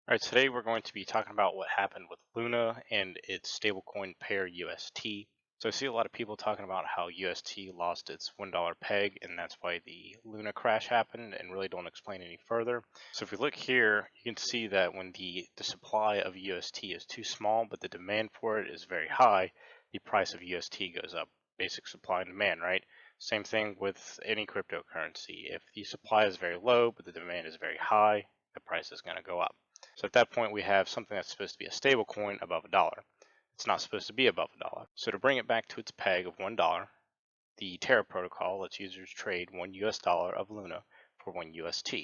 All right, today we're going to be talking about what happened with Luna and its stablecoin pair UST. So I see a lot of people talking about how UST lost its $1 peg and that's why the Luna crash happened, and really don't explain any further. So if we look here, you can see that when the supply of UST is too small but the demand for it is very high, the price of UST goes up. Basic supply and demand, right? Same thing with any cryptocurrency. If the supply is very low but the demand is very high, the price is going to go up. So at that point, we have something that's supposed to be a stable coin above $1. It's not supposed to be above $1. So to bring it back to its peg of $1, the Terra protocol lets users trade $1 of Luna for 1 UST.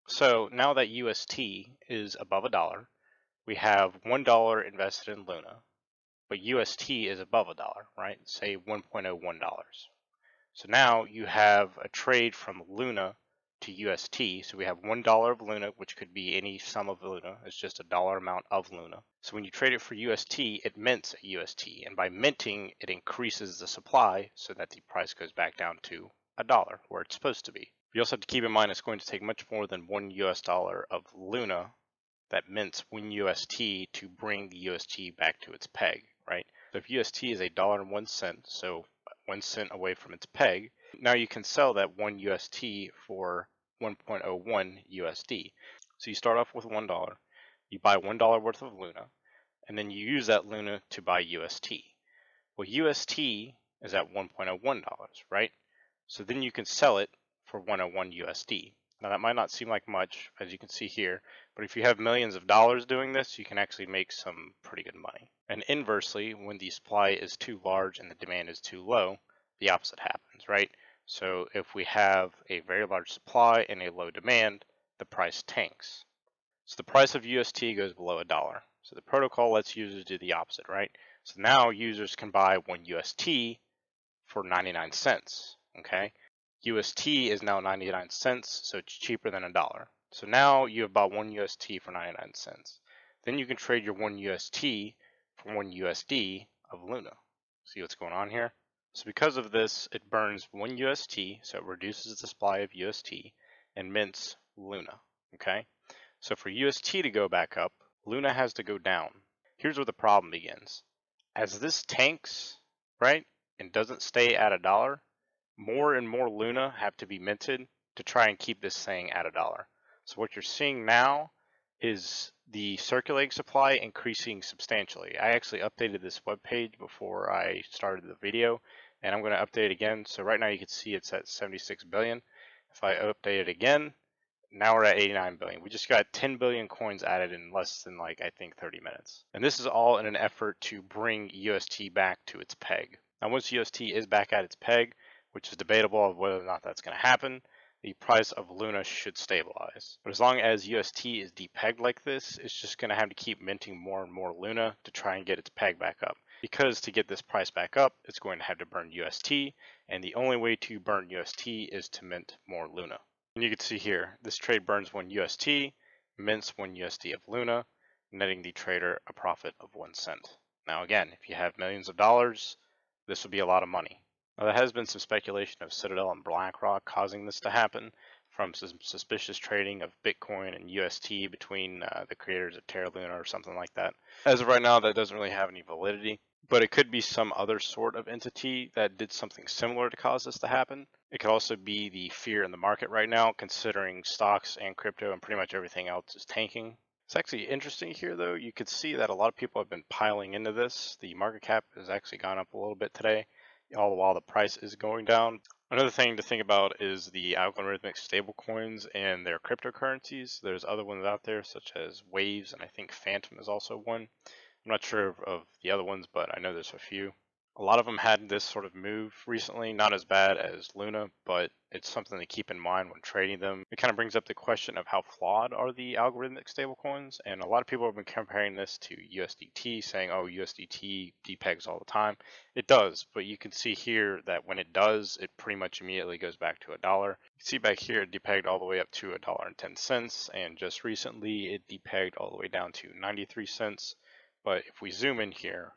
So now that UST is above $1, we have $1 invested in Luna, but UST is above $1, right? Say $1.01. So now you have a trade from Luna to UST. So we have $1 of Luna, which could be any sum of Luna. It's just a dollar amount of Luna. So when you trade it for UST, it mints a UST. And by minting, it increases the supply so that the price goes back down to $1, where it's supposed to be. You also have to keep in mind it's going to take much more than $1 of Luna that mints 1 UST to bring the UST back to its peg, right? So if UST is $1.01, so 1 cent away from its peg, now you can sell that 1 UST for 1.01 USD. So you start off with $1, you buy $1 worth of Luna, and then you use that Luna to buy UST. Well, UST is at $1.01, right? So then you can sell it for 101 USD. Now that might not seem like much, as you can see here, but if you have millions of dollars doing this, you can actually make some pretty good money. And inversely, when the supply is too large and the demand is too low, the opposite happens, right? So if we have a very large supply and a low demand, the price tanks. So the price of UST goes below $1. So the protocol lets users do the opposite, right? So now users can buy 1 UST for 99 cents, okay? UST is now 99 cents, so it's cheaper than $1. So now you have bought 1 UST for 99 cents. Then you can trade your 1 UST for 1 USD of Luna. See what's going on here? So because of this, it burns 1 UST, so it reduces the supply of UST and mints Luna, okay? So for UST to go back up, Luna has to go down. Here's where the problem begins. As this tanks, right, and doesn't stay at $1, more and more Luna have to be minted to try and keep this thing at $1. So what you're seeing now is the circulating supply increasing substantially. I actually updated this web page before I started the video, and I'm going to update it again. So right now you can see it's at 76 billion. If I update it again, now we're at 89 billion. We just got 10 billion coins added in less than, like, I think 30 minutes. And this is all in an effort to bring UST back to its peg. Now once UST is back at its peg, which is debatable of whether or not that's going to happen, the price of Luna should stabilize. But as long as UST is depegged like this, it's just going to have to keep minting more and more Luna to try and get its peg back up. Because to get this price back up, it's going to have to burn UST, and the only way to burn UST is to mint more Luna. And you can see here, this trade burns 1 UST, mints 1 USD of Luna, netting the trader a profit of 1 cent. Now again, if you have millions of dollars, this would be a lot of money. Now, there has been some speculation of Citadel and BlackRock causing this to happen from some suspicious trading of Bitcoin and UST between the creators of Terra Luna or something like that. As of right now, that doesn't really have any validity, but it could be some other sort of entity that did something similar to cause this to happen. It could also be the fear in the market right now, considering stocks and crypto and pretty much everything else is tanking. It's actually interesting here, though. You could see that a lot of people have been piling into this. The market cap has actually gone up a little bit today, all the while the price is going down. Another thing to think about is the algorithmic stablecoins and their cryptocurrencies. There's other ones out there such as Waves, and I think Phantom is also one. I'm not sure of the other ones, but I know there's a few. A lot of them had this sort of move recently, not as bad as Luna, but it's something to keep in mind when trading them. It kind of brings up the question of how flawed are the algorithmic stablecoins, and a lot of people have been comparing this to USDT, saying, oh, USDT depegs all the time. It does, but you can see here that when it does, it pretty much immediately goes back to $1. You can see back here it depegged all the way up to $1.10, and just recently it depegged all the way down to 93 cents. But if we zoom in here,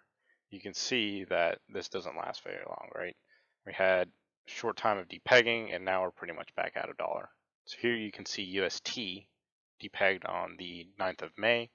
you can see that this doesn't last very long, right? We had a short time of depegging, and now we're pretty much back at $1. So here you can see UST depegged on the 9th of May,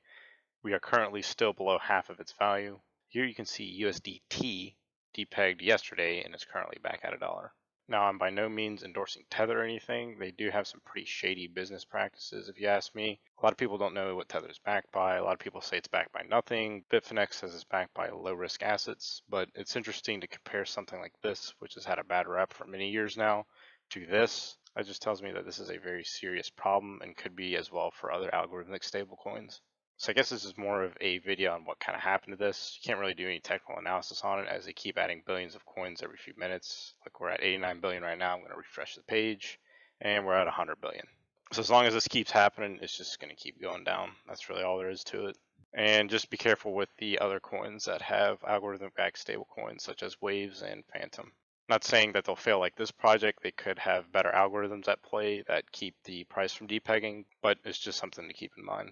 We are currently still below half of its value. Here you can see USDT depegged yesterday and is currently back at $1. Now, I'm by no means endorsing Tether or anything. They do have some pretty shady business practices, if you ask me. A lot of people don't know what Tether is backed by. A lot of people say it's backed by nothing. Bitfinex says it's backed by low-risk assets. But it's interesting to compare something like this, which has had a bad rep for many years now, to this. That just tells me that this is a very serious problem and could be as well for other algorithmic stablecoins. So I guess this is more of a video on what kind of happened to this. You can't really do any technical analysis on it as they keep adding billions of coins every few minutes. Like we're at 89 billion right now. I'm going to refresh the page and we're at 100 billion. So as long as this keeps happening, it's just going to keep going down. That's really all there is to it. And just be careful with the other coins that have algorithmic backed stable coins such as Waves and Phantom. Not saying that they'll fail like this project. They could have better algorithms at play that keep the price from depegging, but it's just something to keep in mind.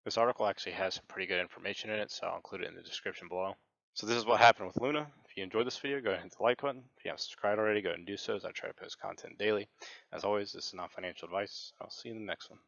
This article actually has some pretty good information in it, so I'll include it in the description below. So this is what happened with Luna. If you enjoyed this video, go ahead and hit the like button. If you haven't subscribed already, go ahead and do so as I try to post content daily. As always, this is not financial advice. I'll see you in the next one.